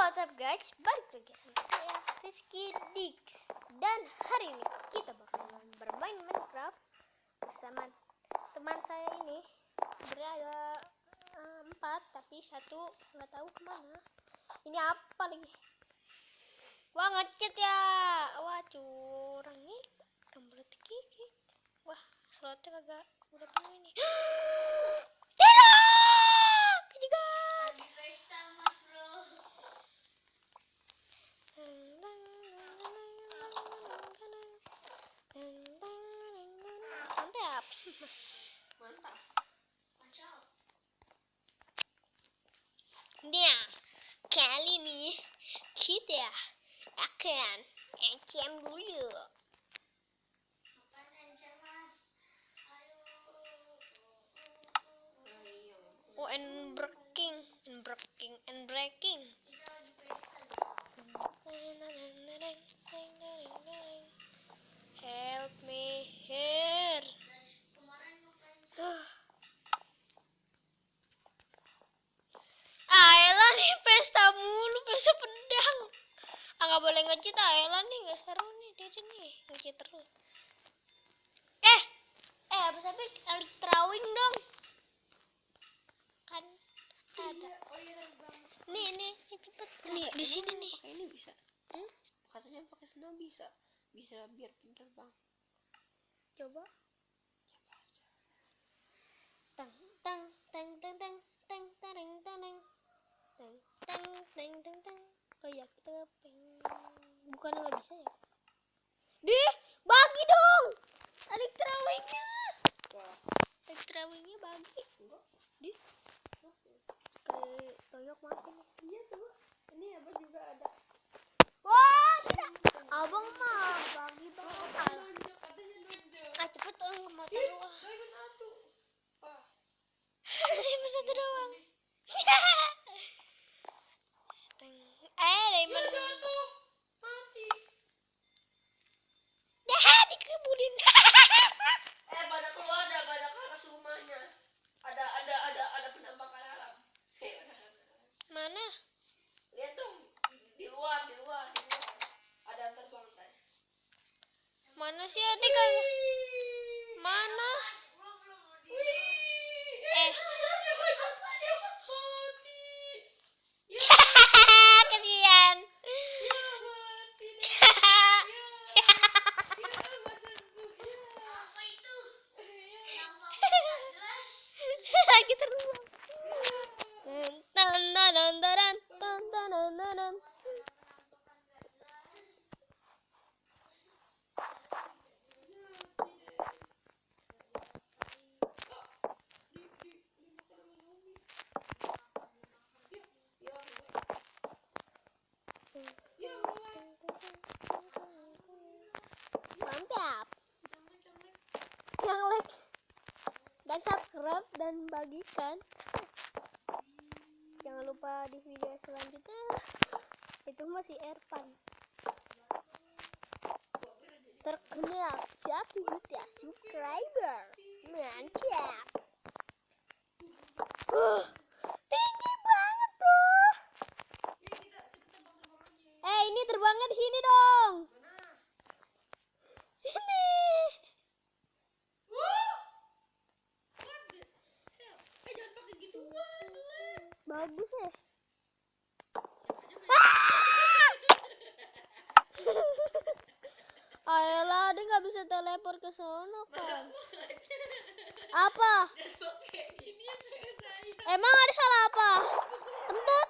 What's up guys, balik lagi sama saya Rizky Dix. Dan hari ini kita bakalan bermain Minecraft bersama teman saya ini. Berada 4, tapi satu nggak tahu kemana. Ini apa lagi? Wah, ngechat ya. Wah, curang nih. Kembali kiki. Wah, slotnya kagak udah penuh ini. Tidak, kejigan. Mantap. Nah, kali ini kita akan encam dulu. Oh, and breaking. Help me here. Ayolah nih, pesta mulu, pesta pedang. Nggak boleh nge-cheat, ayolah nih, nggak seru nih, dia nih nge-cheat terus. Apa sampai elektrawing dong? Kan ada. Nih cepet. Nih di sini nih. Pakai ini bisa. Katanya pakai snow bisa biar pinter bang. Coba. Tang tang tang tang tang tang tang tang tang. Kayak tepeng. Bukan nggak bisa ya? Dih, bagi dong. Elektrawingnya. Elektrawingnya bagi. Enggak. Dih. Kayak toyok mati nih. Iya tuh. Ini abang juga ada. Wah, tidak. Abang mah bagi banget. Katanya nonjok. Cepet dong, mau tahu. Diamond satu. Diamond satu doang. Diamond jatuh. Mati. Ya, dikebulin. Pada keluar pada ke atas rumahnya. Ada penampakan alam. Mana? Lihat dong. Di luar. Ada terbang saya. Mana sih adik kagak? Mana? Kesian. Lagi terbang. Mantap. Yang like dan subscribe dan bagikan. Jangan lupa di video selanjutnya itu masih Erpan terkenal 1 juta subscriber. Mantap. Tinggi banget bro. Ini terbangnya di sini dong. Sini. Bagus ya. Ayolah, dia nggak bisa teleport ke sono kan? Apa? Emang ada salah apa? Kentut?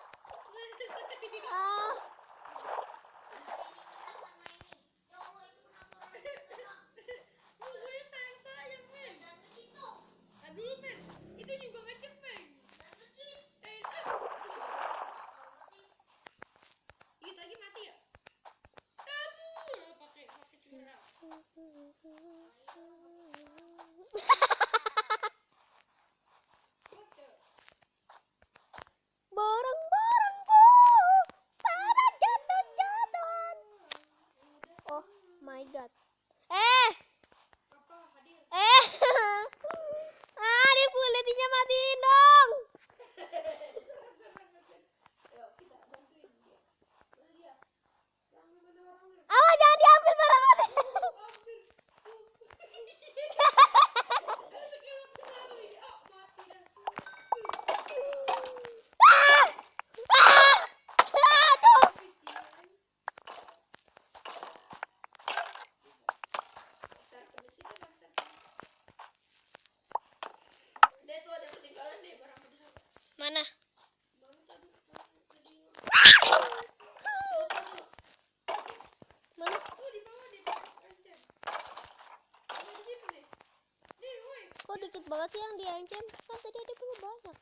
Siapa sih yang diancam? Kan tadi ada punya banyak.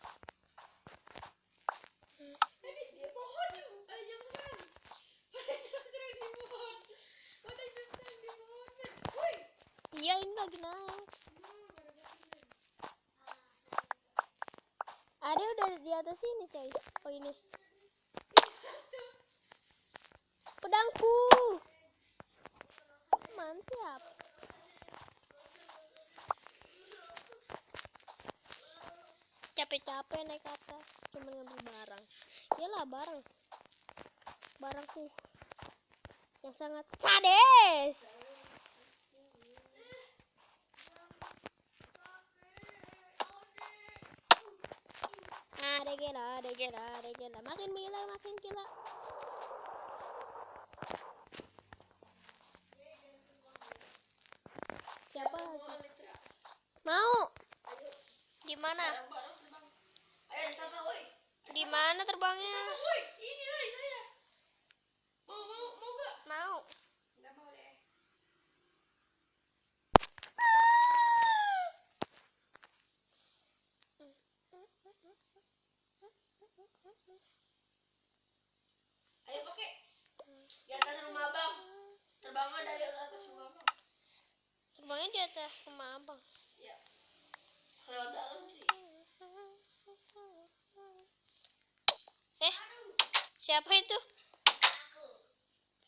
Tadi di pohon tuh ada yang serang. Ada yang serang di pohon. Ada yang serang di pohon. Woi. Iya, ini lagi naik. Ada udah di atas ini, coy. Oh, ini. Pedangku. Mantap. Capek-capek naik ke atas, cuma ngambil barang. Iyalah barangku yang sangat cades. Ada gila, makin gila. Siapa lagi? Mau? Di mana? Ayo di sana, woi. Di mana terbangnya? Woi, ini lah saya. Mau enggak? Mau. Enggak mau deh. Ayo pakai. Di atas rumah Abang. Terbangnya dari atas rumah Abang. Terbangnya di atas rumah abang. Iya. Lewat dalam sih. Siapa itu?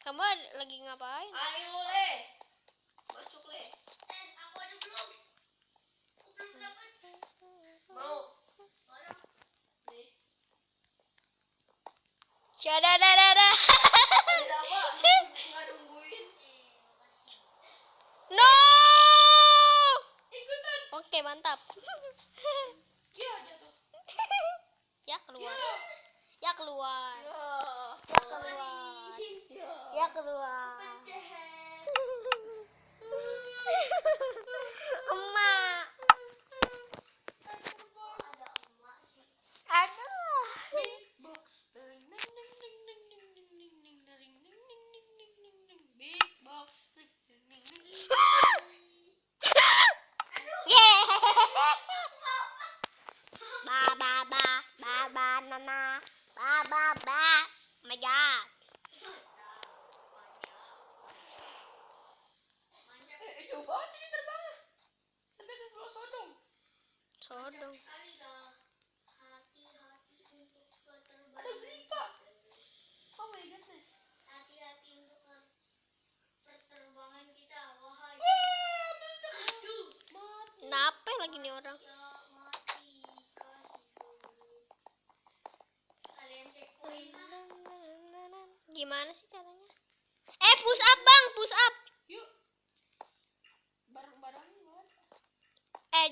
Kamu lagi ngapain? Ayo le. Masuk le. Aku ada belum. Aku belum dapat. Mau. Nih. Syadadadada. Ada apa? Nggak nungguin. No. Ikutan. Oke, mantap. Ya jatuh. Ya keluar. Ya keluar. Ya keluar. Ya keluar. Emak. Aduh. Big box. Big box. Yeah. Nana. Oh my god. Jauh banget ini terbang. Sampai ke Pulau Sodong. Sodong. Ada geripa. Oh my goodness. Hati-hati untuk penerbangan kita, wahai. Aduh, mati. Kenapa lagi nih orang? Mati, kasih. Kalian checkpoint lah. Gimana sih caranya? Push up bang, push up. Yuk. Barang-barangnya mana?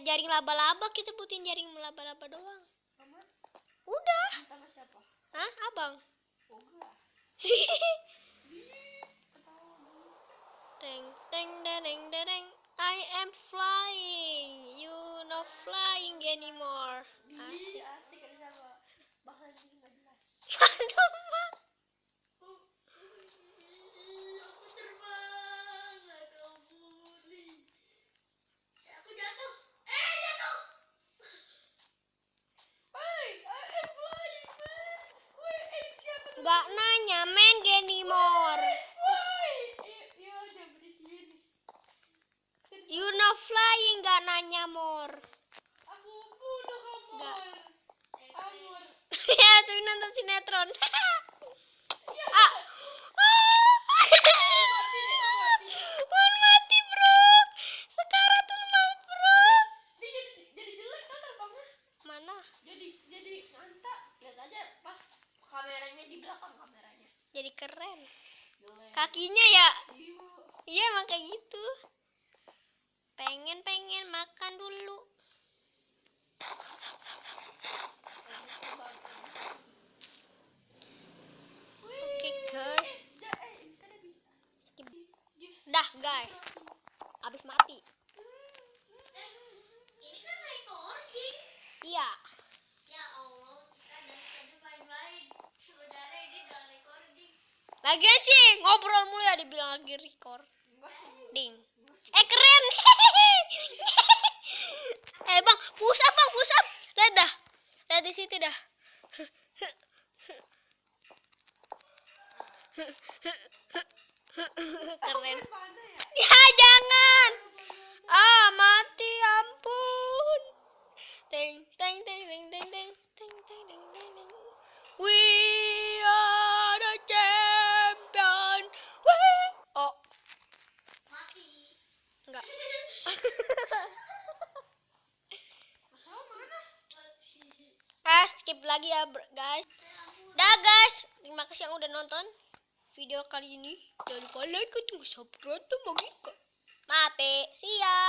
Jaring laba-laba, kita butuhin jaring laba-laba doang. Sama? Udah. Sama siapa? Hah, abang? Oga. Deng deng deng deng. I am flying. You not flying anymore. Asik. Asik ada sama. Bahasa Inggris nggak jelas. Mantap, Bang. Aku terbang, nggak tahu bunyi. Aku jatuh. Jatuh. Hey, I am flying, man. Woi, siapa tuh? Gak nanya, men anymore. Woi. Ya, jangan di sini. You not flying, gak nanya more. Aku bunuh kamu. Nggak. Amor. Ya, cuy nonton sinetron. Ya. Ah. Mati deh, mati. Man mati, bro. Sekaratul maut, bro. Dia jadi jelek kan terbangnya. Mana? Jadi mantap. Lihat aja pas kameranya di belakang kameranya. Jadi keren. Jelek. Kakinya ya. Iya. Iya, emang kayak gitu. Pengen makan dulu. Oke, guys. Skip. Dah, guys. Abis mati. Ini kan recording. Iya. Ya Allah, kita dari tadi main-main. Sebenarnya ini udah recording. Lagian sih ngobrol mulu ya dibilang lagi record. Ding. Keren. Bang, Push up bang, push up. Lihat dah. Lihat di situ dah. Keren. Ya jangan. Ah mati ampun. Teng teng teng teng teng teng teng teng teng teng teng. We are the champion. Oh Mati. enggak. Skip lagi ya guys. Dah guys, terima kasih yang udah nonton video kali ini. Jangan lupa like, tunggu subscribe, mati. See ya.